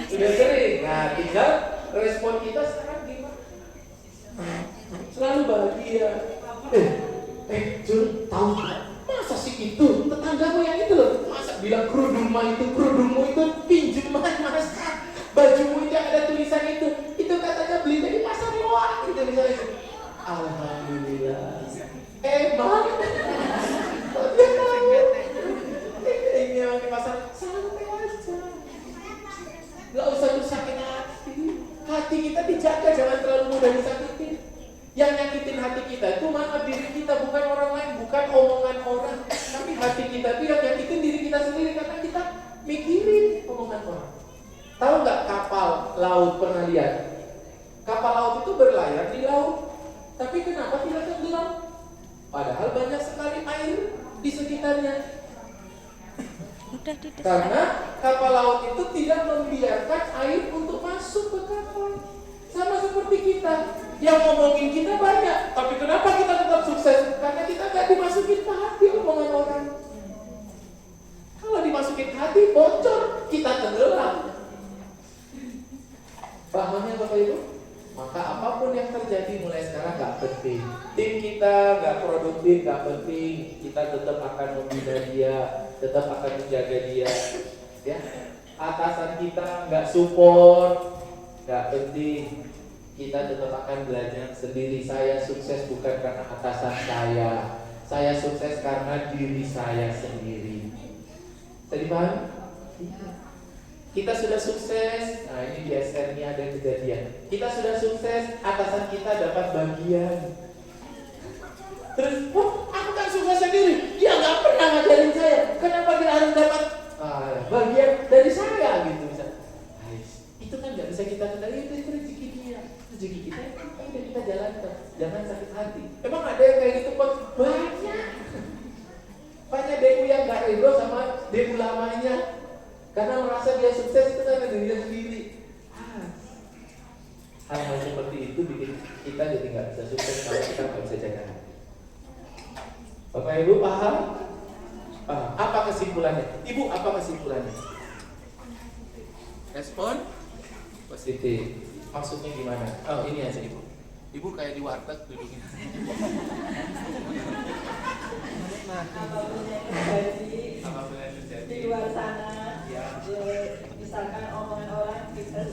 Sudah sering. Nah, tinggal respon kita sekarang gimana? Selalu bahagia. Jun, tahu nggak? Masa sih itu tetanggamu yang itu loh? Masa bilang kerudungmu itu pinjaman mas? Bajumu itu yang ada tulisan itu katanya beli dari pasar loak gitu misalnya. Alhamdulillah. Emang? Dia tahu. Ini yang di pasar santai aja. Gak usah tuh sakit hati. Hati kita dijaga, jangan terlalu mudah disakitin. Yang nyakitin hati kita itu maaf diri kita, bukan orang lain, bukan omongan orang. Tapi hati kita itu yang nyakitin diri kita sendiri karena kita mikirin omongan orang. Tahu nggak kapal laut pernah lihat? Kapal laut itu berlayar di laut, tapi kenapa tidak tenggelam? Padahal banyak sekali air di sekitarnya. Karena kapal laut itu tidak membiarkan air untuk masuk ke kapal. Sama seperti kita, yang ngomongin kita banyak, tapi kenapa kita tetap sukses? Karena kita gak dimasukin ke hati omongan orang. Kalau dimasukin ke hati, bocor, kita tenggelam. Pahamnya Bapak Ibu? Maka apapun yang terjadi mulai sekarang gak penting. Tim kita gak produktif, gak penting. Kita tetap akan membina dia, tetap akan menjaga dia. Ya, atasan kita gak support, gak penting. Kita tetap akan belajar sendiri. Saya sukses bukan karena atasan saya sukses karena diri saya sendiri. Tadi paham? Kita sudah sukses, nah ini di SR ini ada kejadian. Kita sudah sukses, atasan kita dapat bagian. Terus, aku kan sukses sendiri, dia nggak pernah ngajarin saya. Kenapa dia harus dapat bagian dari saya gitu misalnya. Itu kan nggak bisa kita kendali, itu rezeki dia. Rezeki kita itu udah kita jalankan. Jangan sakit hati. Emang ada yang kayak gitu kok? Banyak. Banyak demu yang nggak ego sama demu lamanya. Karena merasa dia sukses itu karena dirinya sendiri. Hal-hal seperti itu bikin kita jadi nggak bisa sukses kalau kita nggak bisa jaga hati. Bapak Ibu paham? Paham. Apa kesimpulannya? Ibu apa kesimpulannya? Respon positif. Maksudnya gimana? Oh ini aja Ibu. Ibu kayak di warteg duduknya. Apapun yang terjadi di luar sana, ya. Misalkan omongan orang kita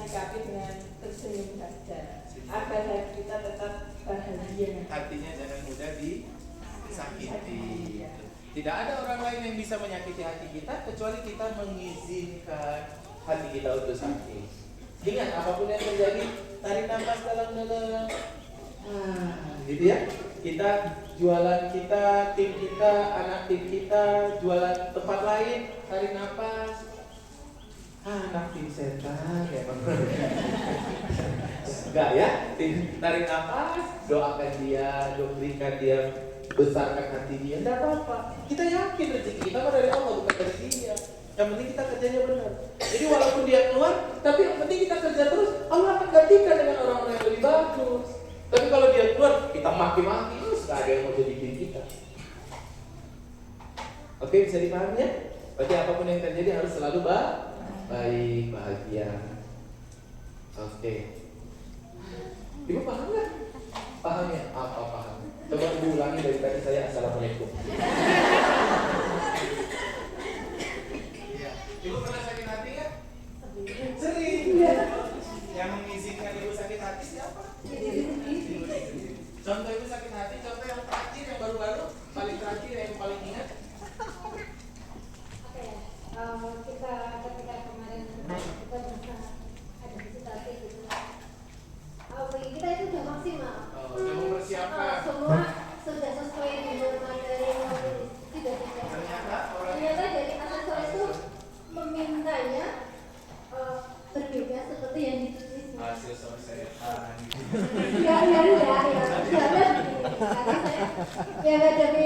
sikapi dengan tersenyum saja, agar hati kita tetap bahagia. Hatinya jangan mudah disakiti. Tidak ada orang lain yang bisa menyakiti hati kita kecuali kita mengizinkan hati kita untuk sakit. Ingat apapun yang terjadi, tarik nafas dalam-dalam. Gitu ya. Kita jualan kita, tim kita, anak tim kita, jualan tempat lain, tarik nafas. Anak tim setan ya Bang. Enggak ya, tarik nafas, doakan dia, berikan dia, besarkan hati dia, enggak apa-apa. Kita yakin rezeki kita kan dari Allah bukan dari dia. Yang penting kita kerjanya benar. Jadi walaupun dia keluar, tapi yang penting kita kerja terus, Allah akan gantikan dengan orang-orang yang lebih bagus. Tapi kalau dia keluar, kita maki-maki, terus gak ada yang mau jadi diri kita. Oke, bisa dipahami ya? Berarti apapun yang terjadi harus selalu baik, bahagia. Oke. Ibu paham nggak? Paham ya? Apa paham? Coba ibu ulangi dari tadi saya. Assalamualaikum. Ya. Ibu pernah sakit hati nggak? Sering. Yang mengizinkan ibu sakit hati siapa? Contoh ibu sakit hati, contoh yang terakhir, yang baru-baru, paling terakhir, yang paling ingat. Kita ketika kemarin kita bisa ada visitasi gitu. Kita itu sudah maksimal. Sudah mempersiapkan. Semua sudah sesuai dengan materi yang tidak. Ternyata dari asesor itu memintanya berbeda seperti yang ditulis. Hasil saya. Ya. Karena saya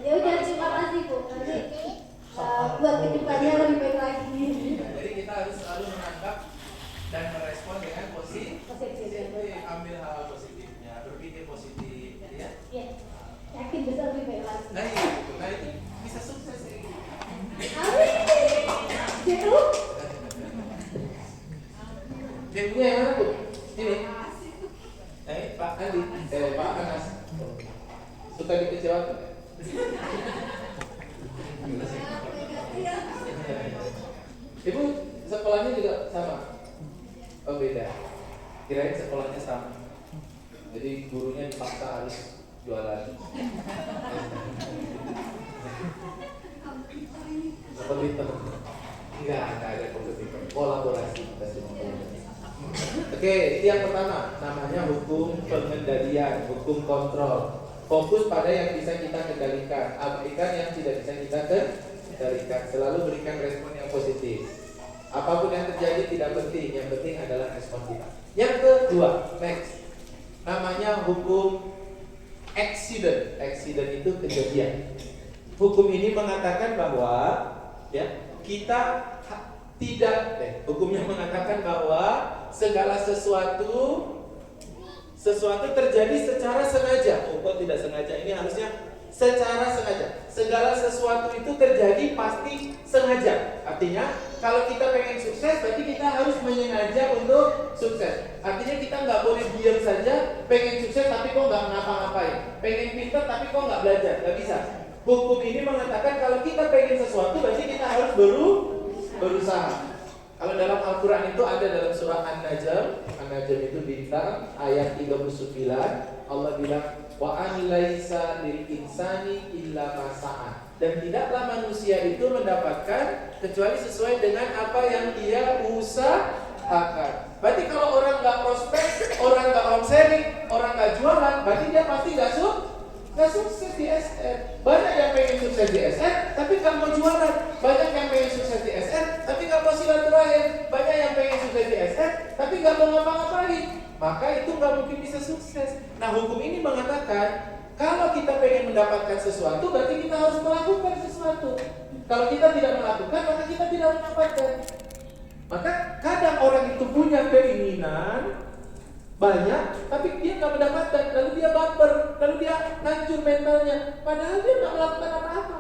ya udah terima kasih Bu. Nanti buat kedepannya lebih baik lagi. Jadi kita harus selalu menangkap dan merespon dengan positif. Ambil hal positifnya, berpikir positif, ya. Ya, yakin bisa lebih baik lagi. Nah itu, bisa sukses ya. Amin. Gitu. Debunya yang mana Bu? Ini. Pak Andi, Pak Anas. Suka dikecewakan? Ibu sekolahnya juga sama? Oh beda. Kirain sekolahnya sama. Jadi gurunya dipaksa harus jualan. Seperti itu. Enggak ada kompetitor. Kolaborasi kita semua kolaborasi. Oke, itu yang pertama. Namanya hukum pengendalian, hukum kontrol. Fokus pada yang bisa kita kendalikan, abaikan yang tidak bisa kita kendalikan. Selalu berikan respon yang positif. Apapun yang terjadi tidak penting, yang penting adalah respon kita. Yang kedua, next. Namanya hukum accident. Accident itu kejadian. Hukum ini mengatakan bahwa kita tidak hukumnya mengatakan bahwa segala sesuatu terjadi secara sengaja. Kok tidak sengaja? Ini harusnya secara sengaja. Segala sesuatu itu terjadi pasti sengaja. Artinya kalau kita pengen sukses, berarti kita harus menyengaja untuk sukses. Artinya kita nggak boleh diam saja, pengen sukses tapi kok nggak ngapa-ngapain. Pengen pintar tapi kok nggak belajar, nggak bisa. Hukum ini mengatakan kalau kita pengen sesuatu, berarti kita harus berusaha. Kalau dalam Al-Quran itu ada dalam surah An-Najm. An-Najm itu bintang ayat 39. Allah bilang wa an laisa lil insani illa ma sa'a. Dan tidaklah manusia itu mendapatkan kecuali sesuai dengan apa yang dia usahakan. Berarti kalau orang nggak prospek, orang nggak omsetting, orang nggak jualan, berarti dia pasti nggak sukses di SR. Banyak yang pengen sukses di SR, tapi nggak mau jualan. Banyak yang pengen sukses di SR, tapi nggak mau silaturahim. Banyak yang pengen sukses di SR, tapi nggak mau ngapa-ngapain. Maka itu nggak mungkin bisa sukses. Nah, hukum ini mengatakan kalau kita pengen mendapatkan sesuatu, berarti kita harus melakukan sesuatu. Kalau kita tidak melakukan, maka kita tidak mendapatkan. Maka kadang orang itu punya keinginan banyak, tapi dia nggak mendapatkan. Lalu dia baper, lalu dia hancur mentalnya. Padahal dia nggak melakukan apa-apa.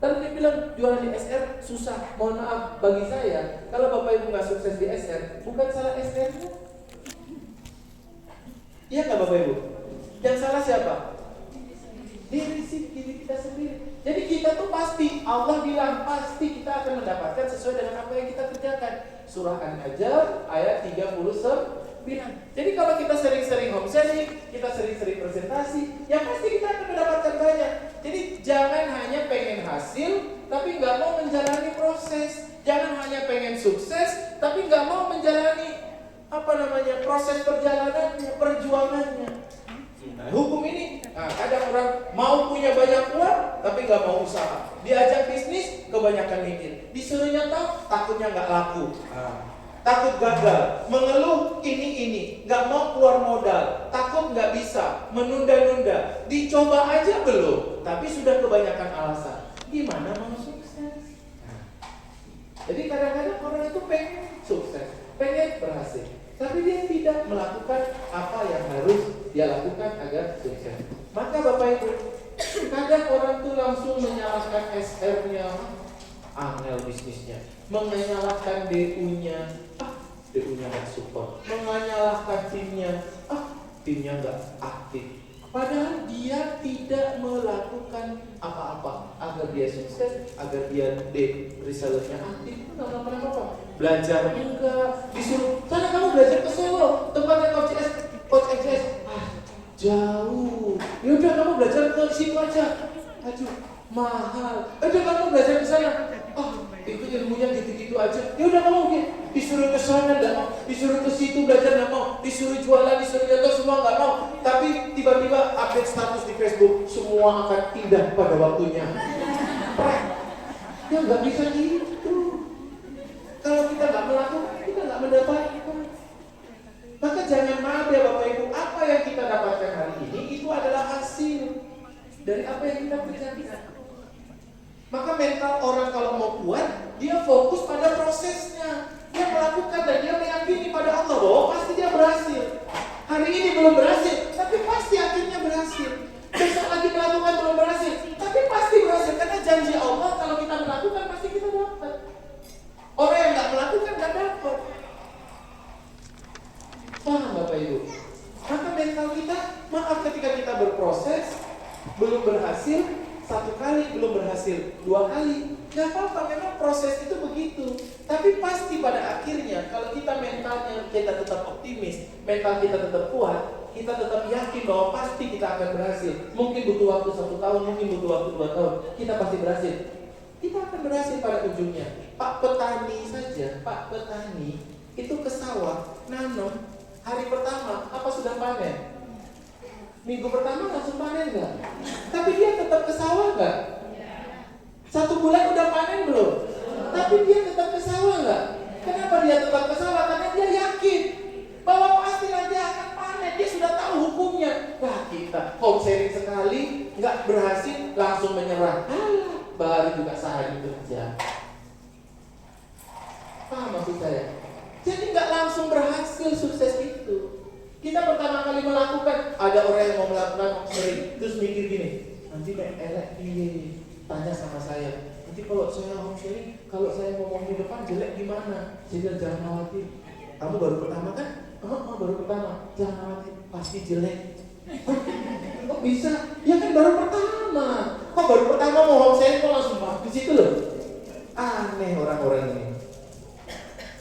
Lalu dia bilang jualan di SR susah. Mohon maaf bagi saya, kalau Bapak Ibu nggak sukses di SR, bukan salah SR-nya. Iya nggak Bapak Ibu? Yang salah siapa? Diri kita sendiri. Jadi kita tuh pasti, Allah bilang pasti kita akan mendapatkan sesuai dengan apa yang kita kerjakan. Surah An-Najm ayat 39. Jadi kalau kita sering-sering homesteading, kita sering-sering presentasi, ya pasti kita akan mendapatkan banyak. Jadi jangan hanya pengen hasil, tapi nggak mau menjalani proses. Jangan hanya pengen sukses, tapi nggak mau menjalani proses perjalanannya, perjuangannya. Nah, hukum ini, kadang orang mau punya banyak uang, tapi nggak mau usaha. Diajak bisnis, kebanyakan mikir. Disuruh nyetop, takutnya nggak laku. Takut gagal, mengeluh ini, nggak mau keluar modal, takut nggak bisa, menunda-nunda, dicoba aja belum, tapi sudah kebanyakan alasan. Gimana mau sukses? Jadi kadang-kadang orang itu pengen sukses, pengen berhasil, tapi dia tidak melakukan apa yang harus dia lakukan agar sukses. Maka Bapak Ibu, kadang orang tuh langsung menyalahkan SR-nya, angel bisnisnya, menyalahkan DU-nya, DU-nya nggak support, menyalahkan timnya, timnya nggak aktif. Padahal dia tidak melakukan apa-apa agar dia sukses, agar dia resellernya aktif. Nggak melakukan apa-apa. Belajar enggak, disuruh sana kamu belajar ke Solo, tempatnya Coach XS. Jauh. Yaudah kamu belajar ke situ aja. Aduh, mahal. Udah kamu belajar ke sana. Itu ilmunya gitu-gitu aja. Ya udah kamu disuruh ke sana enggak mau, disuruh ke situ belajar enggak mau, disuruh jualan, disuruh jatuh semua enggak mau. Tapi tiba-tiba update status di Facebook, semua akan indah pada waktunya. Ya enggak bisa gitu. Kalau kita enggak melakukan, kita enggak mendapatkan. Maka jangan maaf ya Bapak Ibu, apa yang kita dapatkan hari ini itu adalah hasil dari apa yang kita kerjakan. Maka mental orang kalau mau kuat, dia fokus pada prosesnya. Dia melakukan dan dia meyakini pada Allah bahwa pasti dia berhasil. Hari ini belum berhasil, tapi pasti akhirnya berhasil. Besok lagi melakukan belum berhasil, tapi pasti berhasil. Karena janji Allah kalau kita melakukan pasti kita dapat. Orang yang nggak melakukan nggak dapat. Paham Bapak Ibu? Maka mental kita, maaf ketika kita berproses, belum berhasil, 1 kali belum berhasil, 2 kali, gak apa-apa, memang proses itu begitu. Tapi pasti pada akhirnya kalau kita mentalnya kita tetap optimis, mental kita tetap kuat, kita tetap yakin bahwa pasti kita akan berhasil. Mungkin butuh waktu 1 tahun, mungkin butuh waktu 2 tahun, kita pasti berhasil. Kita akan berhasil pada ujungnya. Pak petani saja, Pak petani itu ke sawah, nanam, hari pertama apa sudah panen? Minggu pertama langsung panen nggak? Tapi dia tetap ke sawah nggak? 1 bulan udah panen belum? Tapi dia tetap ke sawah nggak? Kenapa dia tetap ke sawah? Karena dia yakin bahwa pasti nanti akan panen. Dia sudah tahu hukumnya. Nah kita homesteading sekali nggak berhasil langsung menyerah. Baru juga sehari kerja. Paham maksud saya? Jadi nggak langsung berhasil sukses itu. Kita pertama kali melakukan, ada orang yang mau melakukan homesteading, terus mikir gini, nanti elek tanya sama saya, nanti kalau saya homesteading, kalau saya ngomong di depan jelek gimana? Saya bilang jangan khawatir. Kamu baru pertama kan? Baru pertama. Jangan khawatir, pasti jelek. Kok bisa? Ya kan baru pertama. Kok baru pertama mau homesteading kok langsung bagus itu loh? Aneh orang-orang ini.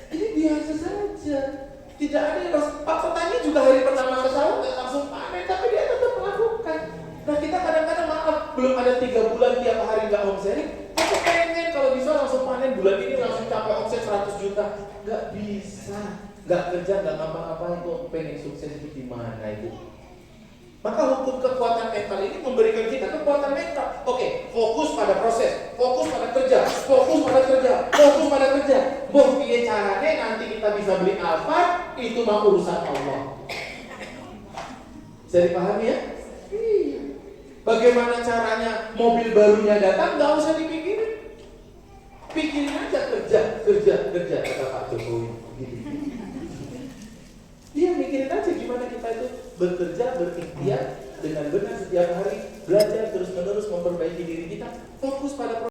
Ini biasa saja. Tidak ada yang Pak petani juga hari pertama ke sawah nggak langsung panen, tapi dia tetap melakukan. Nah kita kadang-kadang maaf belum ada 3 bulan tiap hari nggak sharing, aku pengen kalau bisa langsung panen bulan ini langsung capai omset 100 juta. Nggak bisa, nggak kerja, nggak ngapa-ngapain kok pengen sukses itu gimana itu? Maka hukum kekuatan mental ini memberikan kita kekuatan mental. Oke, fokus pada proses, fokus pada kerja, fokus pada kerja, fokus pada kerja. Boh, piye caranya nanti kita bisa beli Alphard, itu mah urusan Allah. Bisa dipahami ya? Iya. Bagaimana caranya mobil barunya datang, nggak usah dipikirin. Pikirin aja kerja, kata Pak Jokowi. Dia mikirin aja gimana kita itu bekerja, berikhtiar dengan benar setiap hari, belajar terus-menerus memperbaiki diri kita, fokus pada